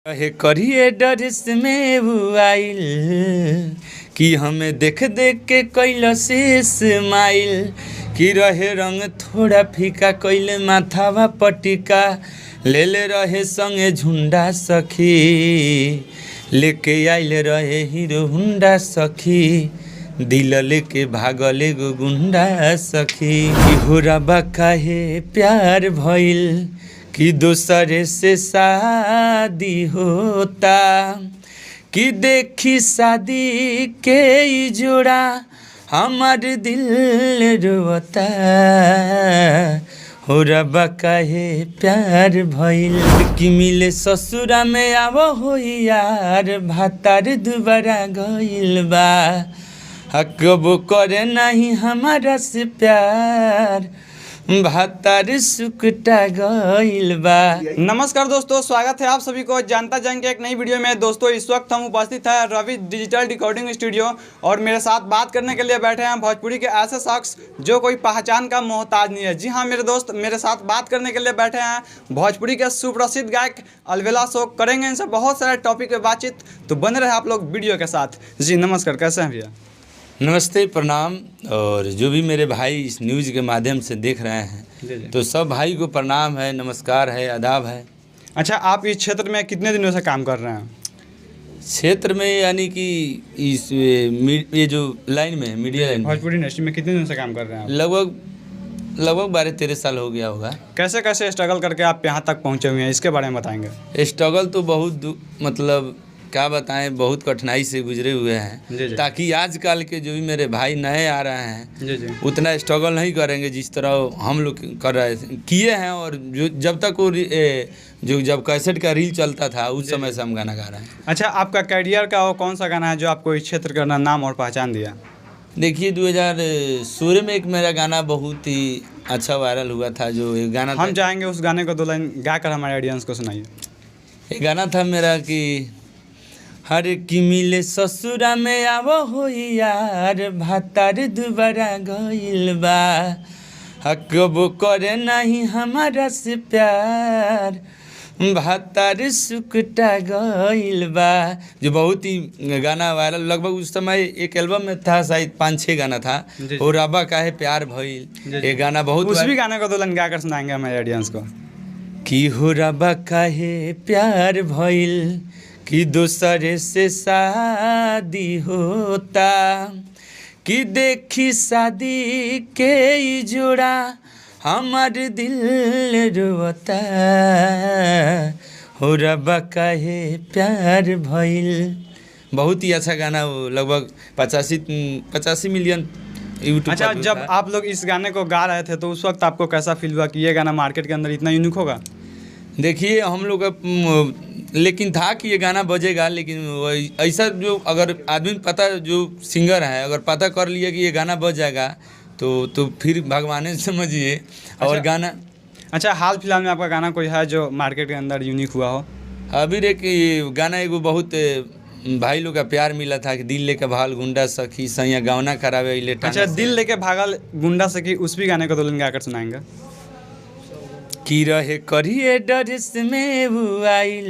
हे करिए डरिस में वो आइल कि हमें देख देख के कैल से स्माइल कि रहे रंग थोड़ा फीका कैले माथावा पटिका ले ले रहे संगे झुंडा सखी लेके आइल रहे हीरो हुंडा सखी दिल लेके भागले गो गुंडा सखी कि हो रबा काहे प्यार भइल कि दूसरे से शादी होता कि देखी शादी के ई जोड़ा हमार दिल रोता हो रबा काहे प्यार भइल कि मिले ससुरा में आवो हो यार भातार दुबारा गइल बा हकबो करे नहीं हमारा से प्यार भातार सुकटा गइल बा। नमस्कार दोस्तों, स्वागत है आप सभी को जानता जंग के एक नई वीडियो में। दोस्तों इस वक्त हम उपस्थित है रवि डिजिटल रिकॉर्डिंग स्टूडियो और मेरे साथ बात करने के लिए बैठे हैं भोजपुरी के ऐसे शख्स जो कोई पहचान का मोहताज नहीं है। जी हाँ मेरे दोस्त, मेरे साथ बात करने के लिए बैठे हैं भोजपुरी के सुप्रसिद्ध गायक अलबेला शोक। करेंगे इनसे बहुत सारे टॉपिक पे बातचीत, तो बने रहे आप लोग वीडियो के साथ। जी नमस्कार, कैसे हैं भैया? नमस्ते, प्रणाम। और जो भी मेरे भाई इस न्यूज़ के माध्यम से देख रहे हैं तो सब भाई को प्रणाम है, नमस्कार है, आदाब है। अच्छा, आप इस क्षेत्र में कितने दिनों से काम कर रहे हैं? क्षेत्र में यानी कि इस ये जो लाइन में मीडिया लाइन भोजपुरी इंडस्ट्री में कितने दिनों से काम कर रहे हैं आप? लगभग 12-13 साल हो गया होगा। कैसे कैसे स्ट्रगल करके आप यहाँ तक पहुँचे हुए हैं, इसके बारे में बताएंगे। स्ट्रगल तो बहुत मतलब क्या बताएं, बहुत कठिनाई से गुजरे हुए हैं ताकि आजकल के जो भी मेरे भाई नए आ रहे हैं उतना स्ट्रगल नहीं करेंगे जिस तरह हम लोग कर रहे किए हैं। और जो जब तक वो जब कैसेट का रील चलता था उस समय से हम गाना गा रहे हैं। अच्छा, आपका कैरियर का वो कौन सा गाना है जो आपको इस क्षेत्र का नाम और पहचान दिया? देखिए 2016 में एक मेरा गाना बहुत ही अच्छा वायरल हुआ था। जो एक गाना हम चाहेंगे उस गाने को 2 लाइन गाकर हमारे ऑडियंस को सुनाइए। एक गाना था मेरा कि हर की मिले ससुरा में आवो हो यार भातार दुबारा गइल बा हकबो करे नहीं हमारा से प्यार भातार सुकटा गइल बा। जो बहुत ही गाना वायरल, लगभग उस समय एक एल्बम में था, शायद 5-6 गाना था। और रबा काहे प्यार भइल, ये गाना बहुत उस भी गाने को 2 लाइन गाकर सुनाएंगे हमारे ऑडियंस को। कि हो रबा काहे प्यार भइल कि दूसरे से शादी होता कि देखी शादी के ई जोड़ा हमार दिल रोता हो रबा काहे प्यार भइल। बहुत ही अच्छा गाना, वो लगभग 85 मिलियन यूट्यूब। अच्छा, जब आप लोग इस गाने को गा रहे थे तो उस वक्त आपको कैसा फील हुआ कि ये गाना मार्केट के अंदर इतना यूनिक होगा? देखिए हम लोग लेकिन था कि ये गाना बजेगा, लेकिन ऐसा जो अगर आदमी पता जो सिंगर है अगर पता कर लिया कि ये गाना बज जाएगा तो फिर भगवान समझिए। और अच्छा, गाना अच्छा हाल फिलहाल में आपका गाना कोई है जो मार्केट के अंदर यूनिक हुआ हो? अभी एक गाना एगो बहुत भाई लोग का प्यार मिला था कि दिल लेके भागल गुंडा सखी सैया गावना करावे ले। अच्छा, दिल लेके भागल गुंडा सखी, उस भी गाने को 2 लाइन गाकर सुनाएंगे। कि रहे करिए डरिस में वो आइल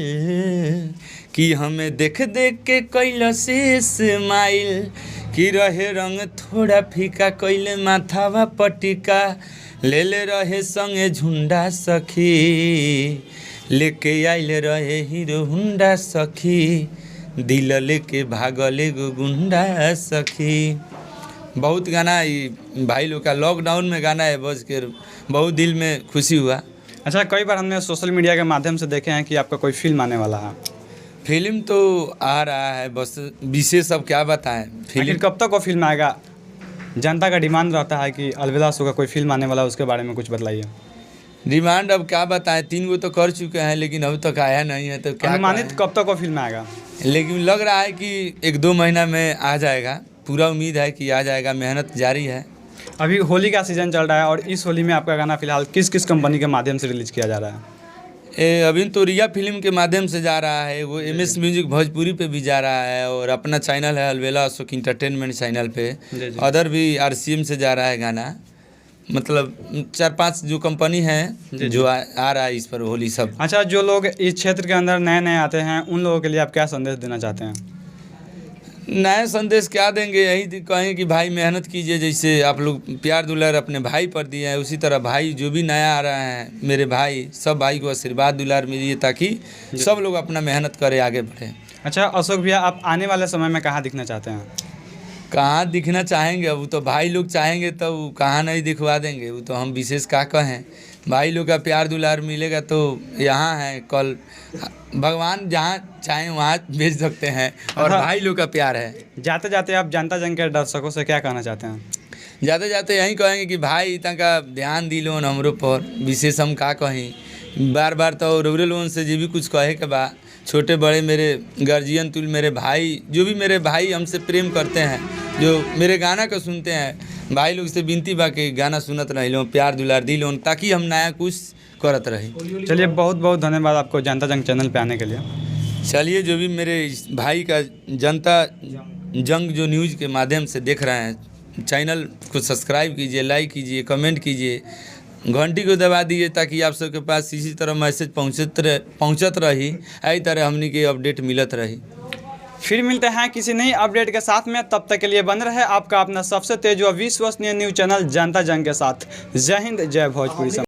कि हमें देख देख के कैल से स्माइल कि रहे रंग थोड़ा फीका कैले माथावा पटिका ले ले रहे संगे झुंडा सखी लेके आइल रहे हीरो हुंडा सखी दिल लेके भागले गो गुंडा सखी। बहुत गाना भाई लोग का लॉकडाउन में गाना है, बज के बहुत दिल में खुशी हुआ। अच्छा, कई बार हमने सोशल मीडिया के माध्यम से देखे हैं कि आपका कोई फिल्म आने वाला है। फिल्म तो आ रहा है, बस विशेष अब क्या बताएं। फिल्म कब तक वो फिल्म आएगा? जनता का डिमांड रहता है कि अलबेला शोक का कोई फिल्म आने वाला है, उसके बारे में कुछ बताइए। डिमांड अब क्या बताएं, 3 गो तो कर चुके हैं लेकिन अभी तक आया नहीं है, तो क्या अनुमानित कब तक वो फिल्म आएगा? लेकिन लग रहा है कि 1-2 महीना में आ जाएगा। पूरा उम्मीद है कि आ जाएगा, मेहनत जारी है। अभी होली का सीज़न चल रहा है और इस होली में आपका गाना फिलहाल किस किस कंपनी के माध्यम से रिलीज़ किया जा रहा है? अभी तो रिया फिल्म के माध्यम से जा रहा है, वो MS म्यूजिक भोजपुरी पे भी जा रहा है और अपना चैनल है अलबेला शोक इंटरटेनमेंट चैनल पे। अदर भी RCM से जा रहा है गाना। मतलब 4-5 जो कंपनी है जो आ रहा है इस पर होली सब। अच्छा, जो लोग इस क्षेत्र के अंदर नए नए आते हैं उन लोगों के लिए आप क्या संदेश देना चाहते हैं? नए संदेश क्या देंगे, यही कहें कि भाई मेहनत कीजिए, जैसे आप लोग प्यार दुलार अपने भाई पर दिए हैं उसी तरह भाई जो भी नया आ रहा है मेरे भाई सब भाई को आशीर्वाद दुलार मिलिए ताकि सब लोग अपना मेहनत करें आगे बढ़े। अच्छा अशोक भैया, आप आने वाले समय में कहाँ दिखना चाहते हैं? कहाँ दिखना चाहेंगे, अब वो तो भाई लोग चाहेंगे तो वो कहाँ नहीं दिखवा देंगे, वो तो हम विशेष क्या कहें। भाई लोग का प्यार दुलार मिलेगा तो यहाँ है, कल भगवान जहाँ चाहें वहाँ भेज सकते हैं और भाई लोग का प्यार है। जाते जाते आप जनता जंग के दर्शकों से क्या कहना चाहते हैं? जाते जाते यही कहेंगे कि भाई इतना का ध्यान दिलो हमरो पर, विशेष हम का कहीं बार बार तो रौरे लोगन से जो भी कुछ कहे के बा, छोटे बड़े मेरे गार्जियन तुल मेरे भाई जो भी मेरे भाई हमसे प्रेम करते हैं, जो मेरे गाना को सुनते हैं, भाई लोग से विनती बा कि गाना सुनत रही लो, प्यार दुलार दी लो ताकि हम नया कुछ करत रही। चलिए बहुत बहुत धन्यवाद आपको जनता जंग चैनल पे आने के लिए। चलिए जो भी मेरे इस भाई का जनता जंग जो न्यूज़ के माध्यम से देख रहे हैं, चैनल को सब्सक्राइब कीजिए, लाइक कीजिए, कमेंट कीजिए, घंटी को दबा दीजिए ताकि आप सबके पास इसी तरह मैसेज पहुंचत रही, आई तरह हमनी के अपडेट मिलत रही। फिर मिलते हैं किसी नई अपडेट के साथ में, तब तक के लिए बन रहे आपका अपना सबसे तेज व विश्वसनीय न्यूज़ चैनल जनता जंग के साथ। जय हिंद, जय भोजपुरी।